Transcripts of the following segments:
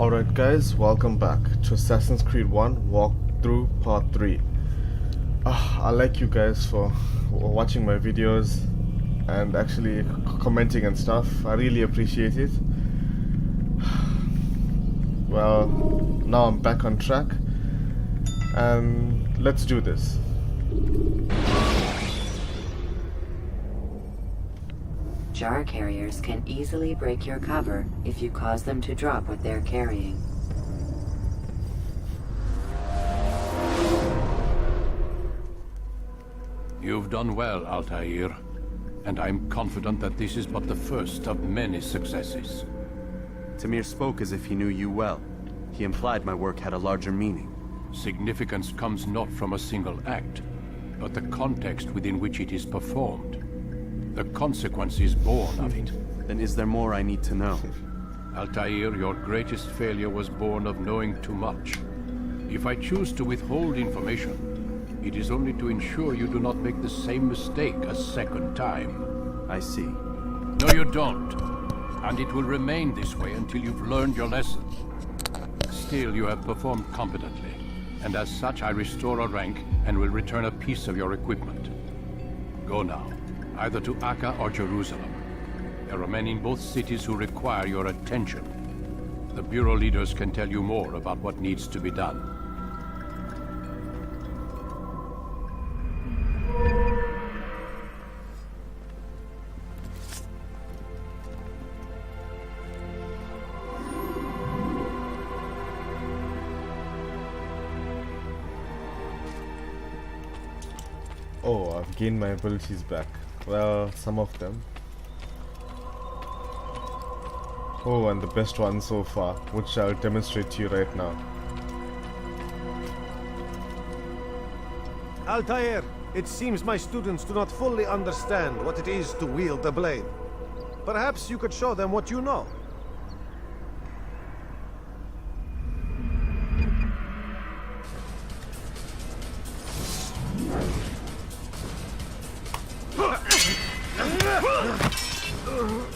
Alright guys, welcome back to Assassin's Creed 1 walkthrough part 3. I like you guys for watching my videos and actually commenting and stuff. I really appreciate it. Well, now I'm back on track and let's do this. Jar carriers can easily break your cover if you cause them to drop what they're carrying. You've done well, Altair, and I'm confident that this is but the first of many successes. Tamir spoke as if he knew you well. He implied my work had a larger meaning. Significance comes not from a single act, but the context within which it is performed. The consequences born of it. Then is there more I need to know? Altair, your greatest failure was born of knowing too much. If I choose to withhold information, it is only to ensure you do not make the same mistake a second time. I see. No, you don't. And it will remain this way until you've learned your lesson. Still, you have performed competently, and as such I restore a rank and will return a piece of your equipment. Go now. Either to Acre or Jerusalem. There are men in both cities who require your attention. The Bureau leaders can tell you more about what needs to be done. Oh, I've gained my abilities back. Well, some of them. Oh, and the best one so far, which I'll demonstrate to you right now. Altair, it seems my students do not fully understand what it is to wield the blade. Perhaps you could show them what you know.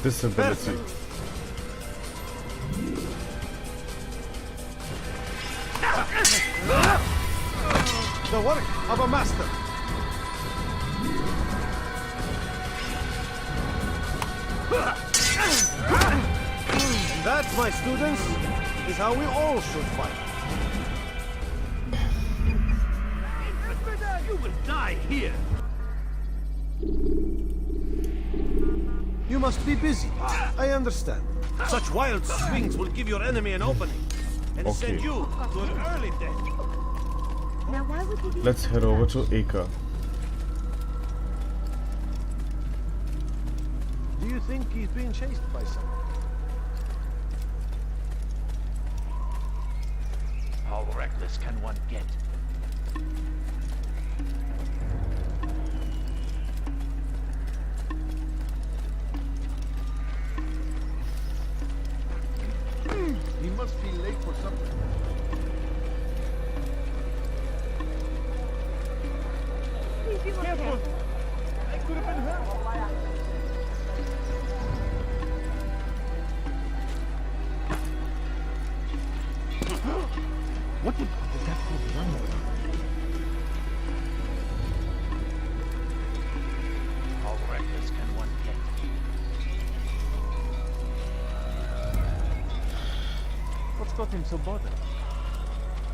This ability. The work of a master. And that, my students, is how we all should fight. You will die here. You must be busy. I understand. Such wild swings will give your enemy an opening and send you to an early death. Now why would you be... Let's head over to Acre. Do you think he's being chased by someone? How reckless can one get? He must be late for something. Careful! I could have been hurt. What did that fool run with? How reckless can one get? What's got him so bothered?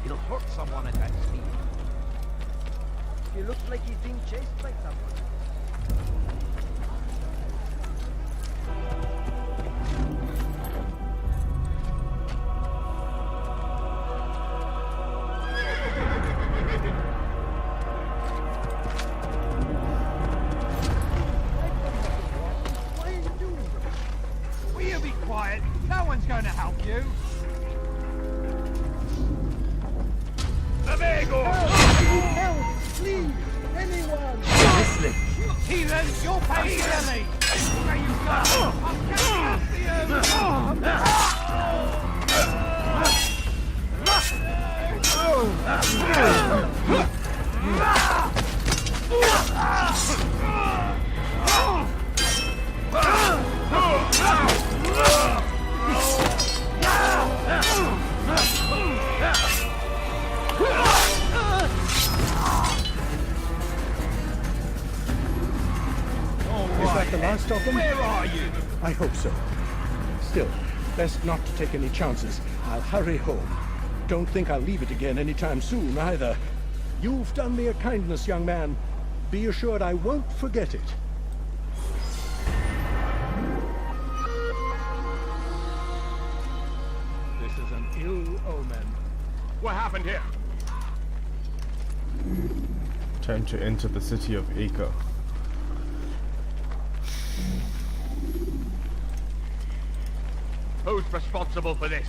He'll hurt someone at that speed. He looks like he's being chased by someone. Why are you doing this? Will you be quiet? No one's going to help you. Amigo! Help! Please! Anyone! Heathen, you'll pay dearly! There you go! I'm coming after you! Where are you? I hope so. Still, best not to take any chances. I'll hurry home. Don't think I'll leave it again anytime soon, either. You've done me a kindness, young man. Be assured I won't forget it. This is an ill omen. What happened here? Time to enter the city of Acre. Who's responsible for this?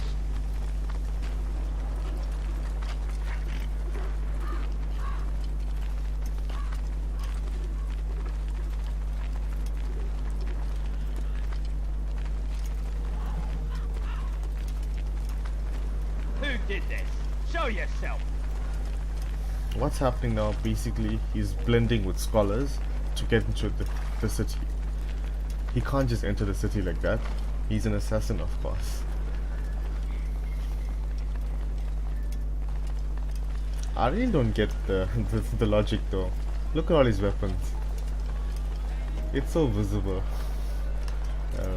Who did this? Show yourself! What's happening now? Basically, he's blending with scholars to get into the city. He can't just enter the city like that. He's an assassin, of course. I really don't get the logic though. Look at all his weapons. It's so visible.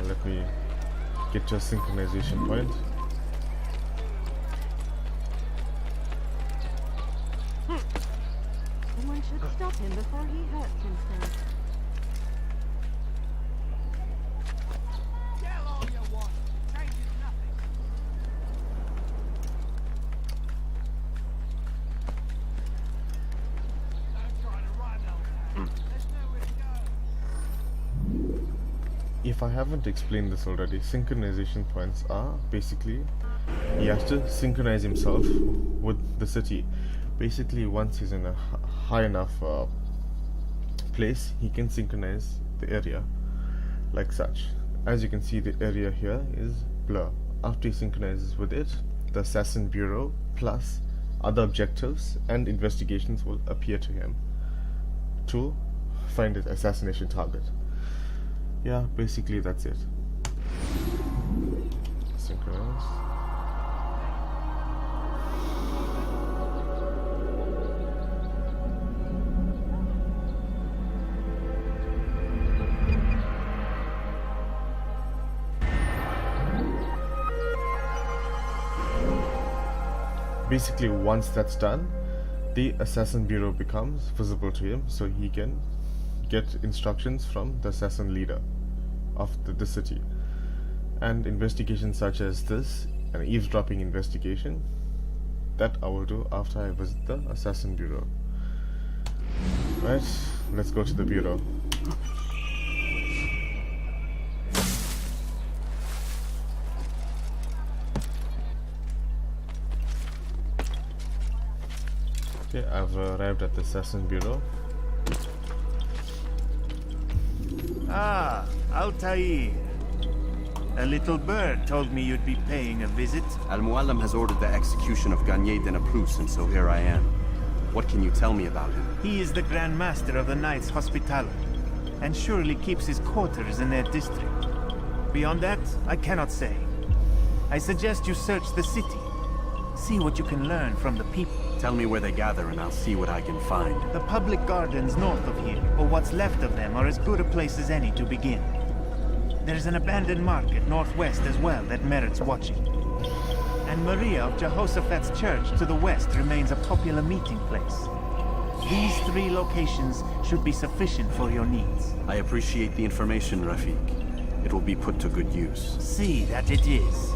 Let me get your synchronization point. Someone should stop him before he hurts himself. Yell all you want. Changes nothing. Don't try to run, old man. There's nowhere to go. If I haven't explained this already, synchronization points are basically he has to synchronize himself with the city. Basically, once he's in a high enough place, he can synchronize the area like such. As you can see, the area here is blur. After he synchronizes with it, the Assassin Bureau plus other objectives and investigations will appear to him to find his assassination target. Yeah, basically that's it. Synchronize. Basically, once that's done, the Assassin Bureau becomes visible to him, so he can get instructions from the assassin leader of the city. And investigations such as this, an eavesdropping investigation, that I will do after I visit the Assassin Bureau. Right, let's go to the Bureau. Okay, I've arrived at the Assassin Bureau. Ah, Altair. A little bird told me you'd be paying a visit. Al-Muallim has ordered the execution of Garnier de Naplouse, and so here I am. What can you tell me about him? He is the Grand Master of the Knights Hospitaller, and surely keeps his quarters in their district. Beyond that, I cannot say. I suggest you search the city. See what you can learn from the people. Tell me where they gather and I'll see what I can find. The public gardens north of here, or what's left of them, are as good a place as any to begin. There's an abandoned market northwest as well that merits watching. And Maria of Jehoshaphat's church to the west remains a popular meeting place. These three locations should be sufficient for your needs. I appreciate the information, Rafiq. It will be put to good use. See that it is.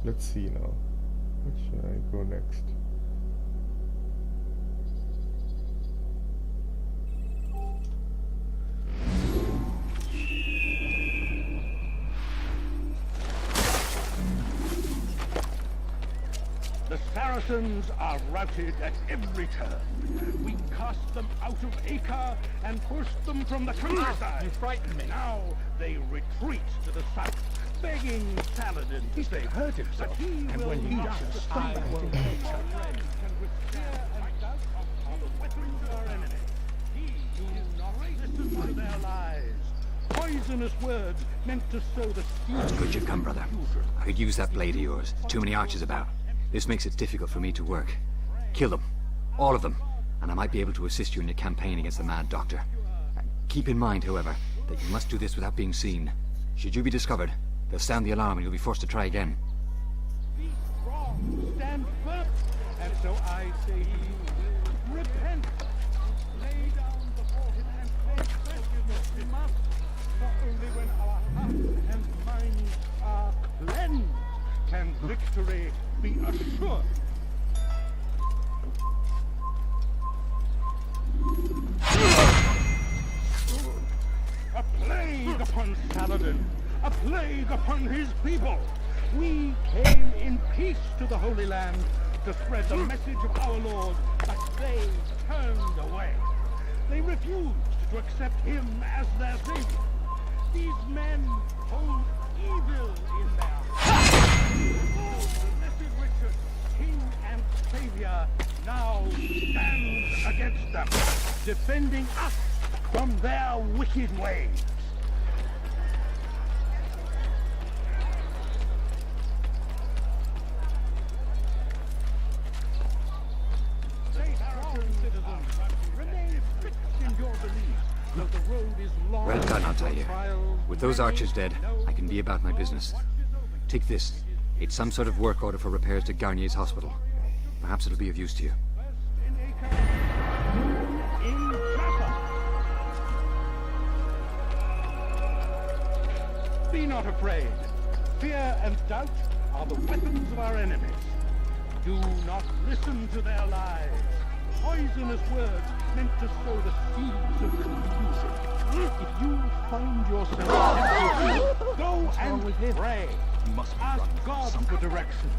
Let's see now. Where should I go next? The Saracens are routed at every turn. We cast them out of Acre and pushed them from the countryside. You frightened me. Now they retreat to the south. begging Saladin to stay hurt himself, and when he does, I will take him. Can withstand and doubt are the weapons of our enemy. Do not listen to their lies. Poisonous words meant to sow the seeds. Good you've come, brother. I could use that blade of yours. Too many archers about. This makes it difficult for me to work. Kill them. All of them. And I might be able to assist you in your campaign against the Mad Doctor. Keep in mind, however, that you must do this without being seen. Should you be discovered, they'll sound the alarm and you'll be forced to try again. Be strong, stand firm. And so I say ye will repent. Lay down before him and confess we must. Not only when our hearts and minds are cleansed can victory be assured. A plague upon Saladin! A plague upon his people! We came in peace to the Holy Land to spread the message of our Lord, but they turned away. They refused to accept him as their savior. These men hold evil in their hearts. Oh, blessed Richard, King and Savior, now stands against them, defending us from their wicked ways. Stay strong, citizens. Remain fixed in your beliefs, though the road is long. Well done, Altair. With those archers dead, I can be about my business. Take this. It's some sort of work order for repairs to Garnier's hospital. Perhaps it'll be of use to you. Be not afraid. Fear and doubt are the weapons of our enemies. Do not listen to their lies. Poisonous words meant to sow the seeds of confusion. If you find yourself tempted, go and pray. You must ask God for direction.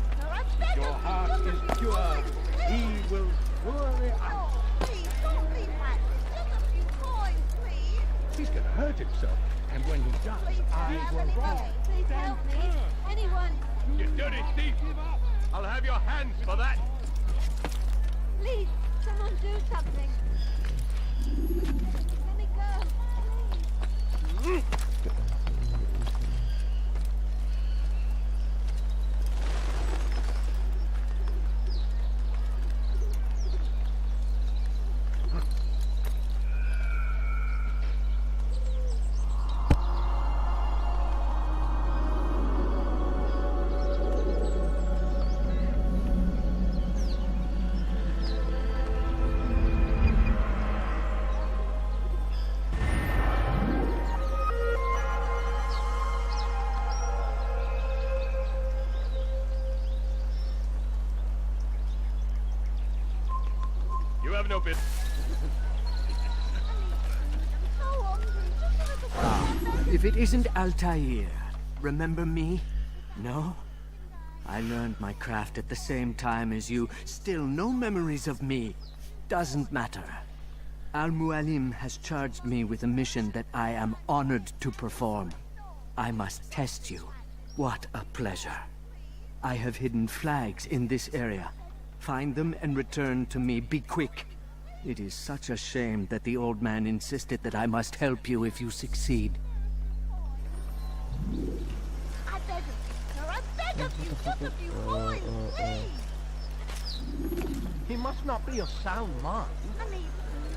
If your heart is pure, he will surely answer. Please, don't leave that. Just a few coins, please. He's gonna hurt himself, and when he does, Please, I will run. Please help me. Anyone, You dirty thief! I'll have your hands for that! please, someone do something. Let me go, please. You have no business. I'm so hungry. Just a little bit. If it isn't Altair, remember me? No? I learned my craft at the same time as you. Still no memories of me. Doesn't matter. Al-Mualim has charged me with a mission that I am honored to perform. I must test you. What a pleasure. I have hidden flags in this area. Find them and return to me. Be quick. It is such a shame that the old man insisted that I must help you if you succeed. I beg of you, sir. I beg of you. Just a few coins, please. He must not be of sound mind. I mean,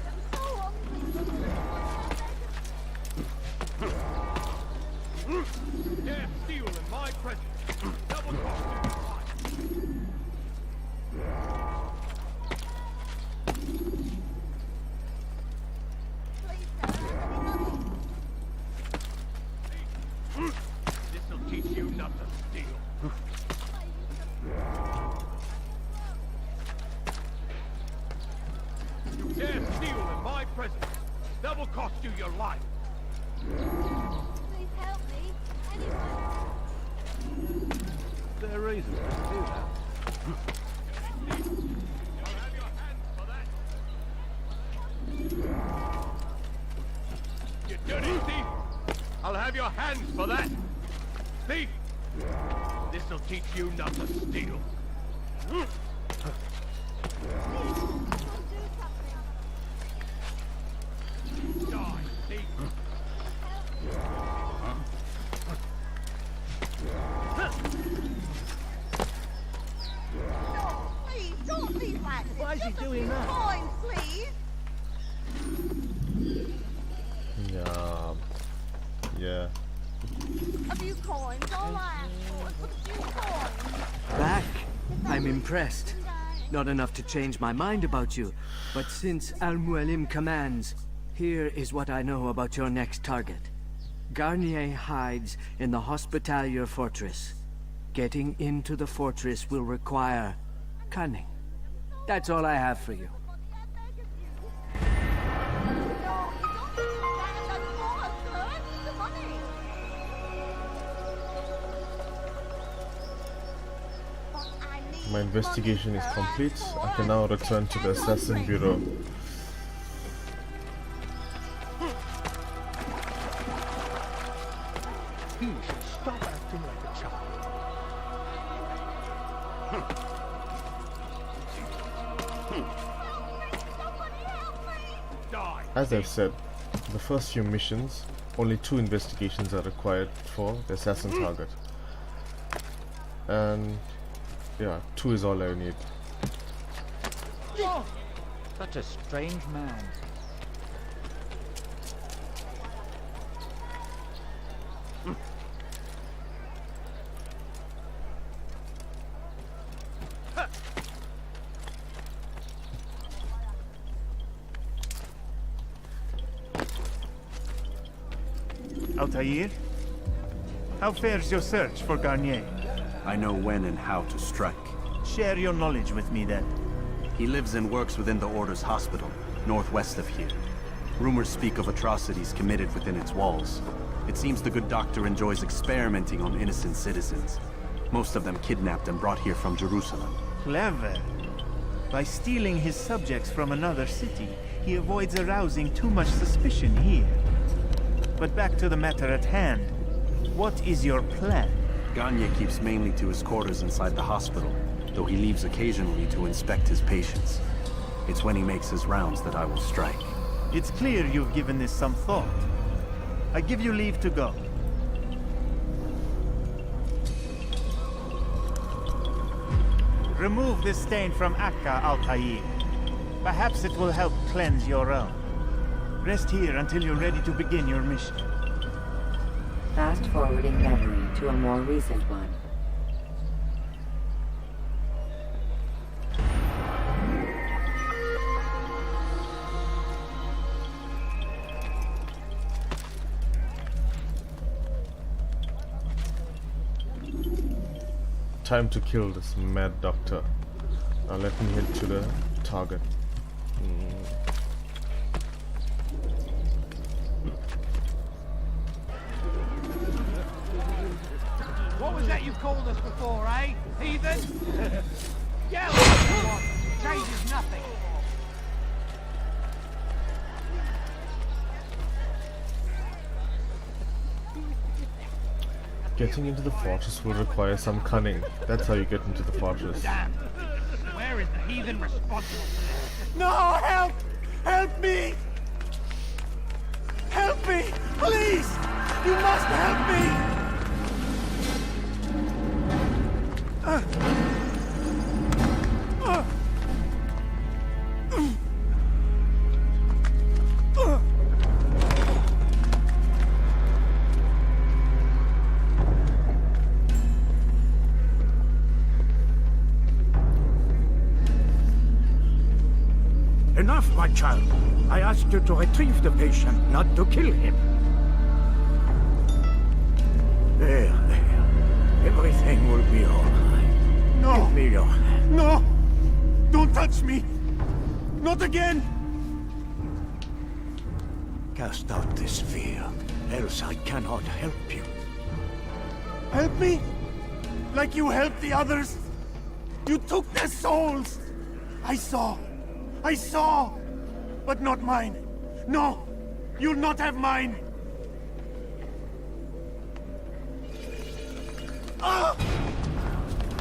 I'm so hungry. Dare steal in my presence. Double cross. Please, sir. Anyone? This'll teach you not to steal. You dare steal in my presence. That will cost you your life. Please help me. Anyone? Is there a reason to do that? I'll have your hands for that. You dirty thief! I'll have your hands for that. Thief! This'll teach you not to steal. Die, thief! Please, don't leave like this. Why is he Just a doing few that? coins, please. Yeah. A few coins, all I ask for is a few coins. Back. I'm impressed. Not enough to change my mind about you, but since Al-Mualim commands, here is what I know about your next target. Garnier hides in the Hospitalier Fortress. Getting into the fortress will require cunning. That's all I have for you. My investigation is complete. I can now return to the Assassin Bureau. He should stop acting like a child. As I've said, the first few missions, only 2 investigations are required for the assassin target. And yeah, 2 is all I need. Such a strange man. Altair? How fares your search for Garnier? I know when and how to strike. Share your knowledge with me then. He lives and works within the Order's hospital, northwest of here. Rumors speak of atrocities committed within its walls. It seems the good doctor enjoys experimenting on innocent citizens. Most of them kidnapped and brought here from Jerusalem. Clever. By stealing his subjects from another city, he avoids arousing too much suspicion here. But back to the matter at hand. What is your plan? Gagne keeps mainly to his quarters inside the hospital, though he leaves occasionally to inspect his patients. It's when he makes his rounds that I will strike. It's clear you've given this some thought. I give you leave to go. Remove this stain from Akka, Altair. Perhaps it will help cleanse your own. Rest here until you're ready to begin your mission. Fast-forwarding memory to a more recent one. Time to kill this mad doctor. Now let me head to the target. What was that you called us before, eh? Heathen? Yell what you want. Changes nothing. Getting into the fortress will require some cunning. That's how you get into the fortress. Damn. Where is the heathen responsible for this? No, help! Help me! Help me! Please! You must help me! Enough, my child. I asked you to retrieve the patient, not to kill him. There. Everything will be all right. No! Give me your hand. No! Don't touch me! Not again! Cast out this fear, else I cannot help you. Help me? Like you helped the others? You took their souls! I saw! But not mine! No! You'll not have mine!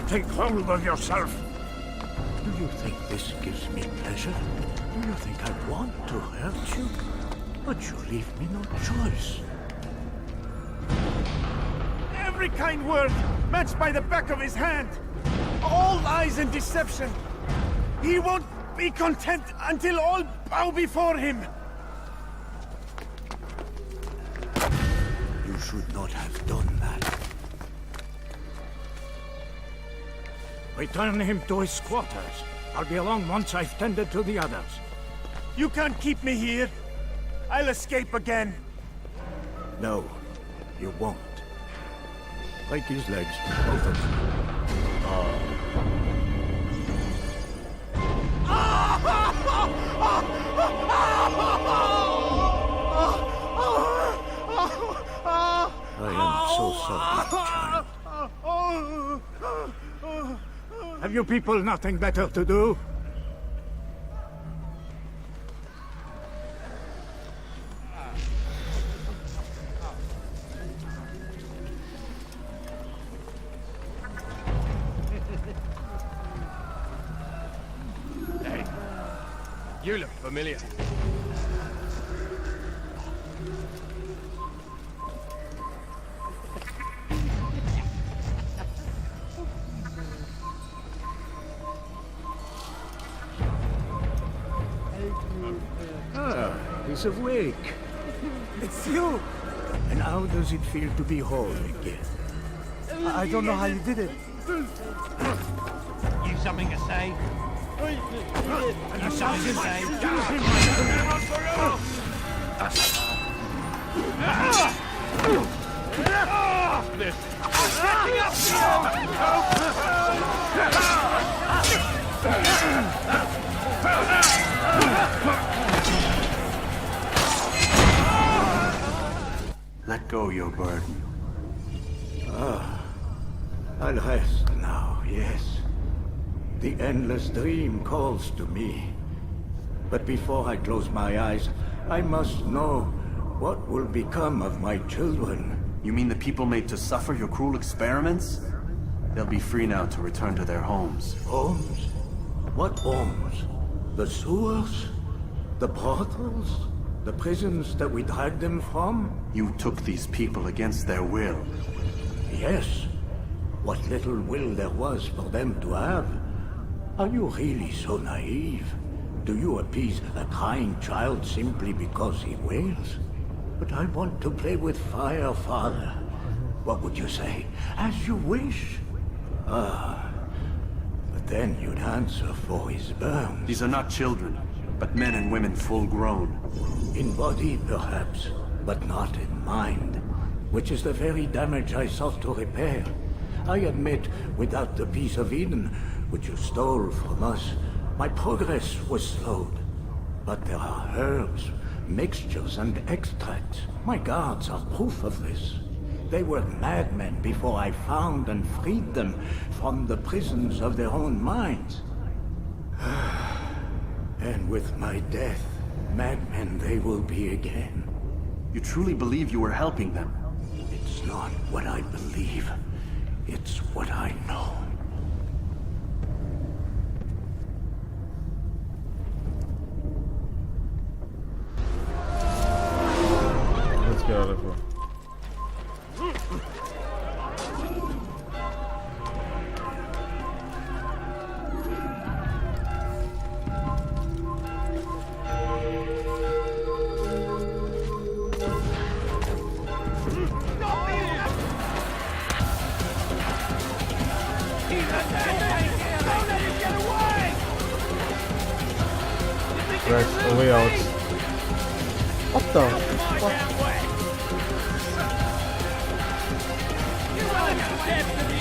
Take hold of yourself. Do you think this gives me pleasure? Do you think I want to hurt you? But you leave me no choice. Every kind word matched by the back of his hand. All lies and deception. He won't be content until all bow before him. You should not have done that. Return him to his quarters. I'll be along once I've tended to the others. You can't keep me here. I'll escape again. No, you won't. Break his legs, both of them. I am so sorry, child. Have you people nothing better to do? Hey, you look familiar. Ah, he's awake. It's you! And how does it feel to be whole again? I don't know how you did it. You something to say? You something to say? This. Let go your burden. I'll rest now, yes. The endless dream calls to me. But before I close my eyes, I must know what will become of my children. You mean the people made to suffer your cruel experiments? They'll be free now to return to their homes. Homes? What homes? The sewers? The brothels? The prisons that we dragged them from? You took these people against their will. Yes. What little will there was for them to have. Are you really so naive? Do you appease a crying child simply because he wails? But I want to play with fire, Father. What would you say? As you wish. But then you'd answer for his burns. These are not children, but men and women full grown. In body, perhaps, but not in mind. Which is the very damage I sought to repair. I admit, without the piece of Eden, which you stole from us, my progress was slowed. But there are herbs, mixtures, and extracts. My guards are proof of this. They were madmen before I found and freed them from the prisons of their own minds. And with my death, madmen they will be again. You truly believe you were helping them? It's not what I believe. It's what I know. Let's get out of here. Right, a way out. What the fuck?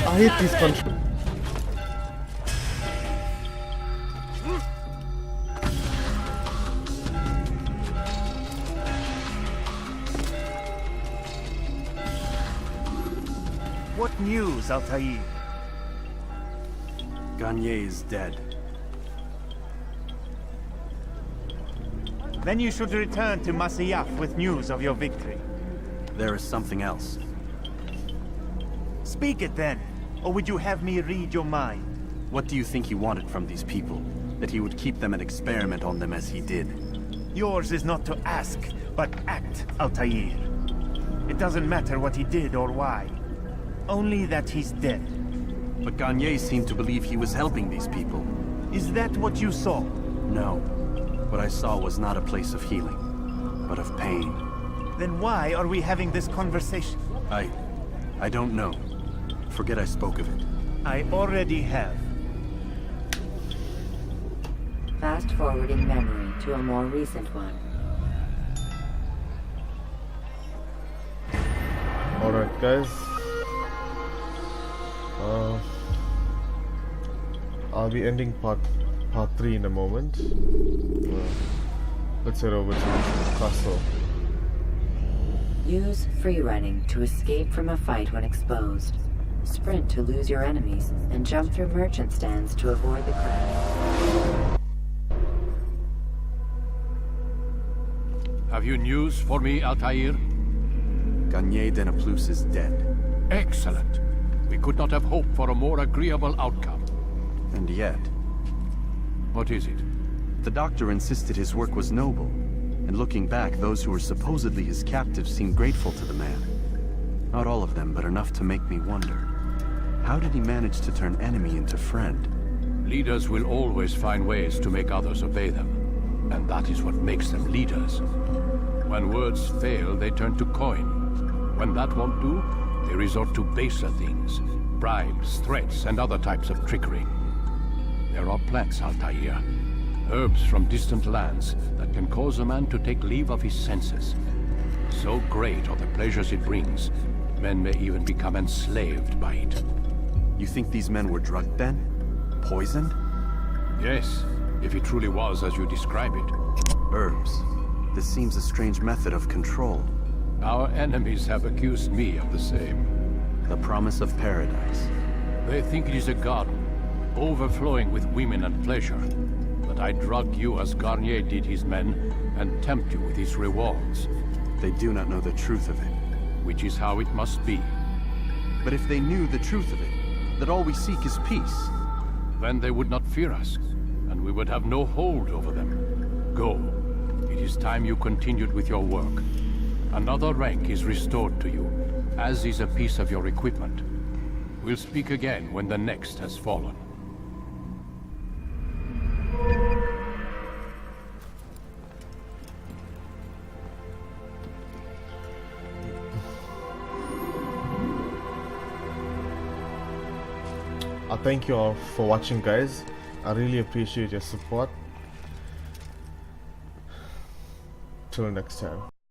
I hate these controls. What news, Altair? Gagne is dead. Then you should return to Masyaf with news of your victory. There is something else. Speak it then. Or would you have me read your mind? What do you think he wanted from these people? That he would keep them and experiment on them as he did? Yours is not to ask, but act, Altair. It doesn't matter what he did or why. Only that he's dead. But Garnier seemed to believe he was helping these people. Is that what you saw? No. What I saw was not a place of healing, but of pain. Then why are we having this conversation? I don't know. Forget I spoke of it. I already have. Fast-forwarding memory to a more recent one. Alright guys, I'll be ending part 3 in a moment. Let's head over to the castle. Use free running to escape from a fight when exposed. Sprint to lose your enemies, and jump through merchant stands to avoid the crowd. Have you news for me, Altair? Garnier de Naplouse is dead. Excellent. We could not have hoped for a more agreeable outcome. And yet... What is it? The doctor insisted his work was noble, and looking back, those who were supposedly his captives seemed grateful to the man. Not all of them, but enough to make me wonder. How did he manage to turn enemy into friend? Leaders will always find ways to make others obey them, and that is what makes them leaders. When words fail, they turn to coin. When that won't do, they resort to baser things, bribes, threats, and other types of trickery. There are plants, Altair, herbs from distant lands that can cause a man to take leave of his senses. So great are the pleasures it brings, men may even become enslaved by it. You think these men were drugged then? Poisoned? Yes, if it truly was as you describe it. Herbs. This seems a strange method of control. Our enemies have accused me of the same. The promise of paradise. They think it is a garden, overflowing with women and pleasure. That I drug you as Garnier did his men, and tempt you with his rewards. They do not know the truth of it. Which is how it must be. But if they knew the truth of it, that all we seek is peace, then they would not fear us, and we would have no hold over them. Go. It is time you continued with your work. Another rank is restored to you, as is a piece of your equipment. We'll speak again when the next has fallen. I thank you all for watching, guys. I really appreciate your support. Till next time.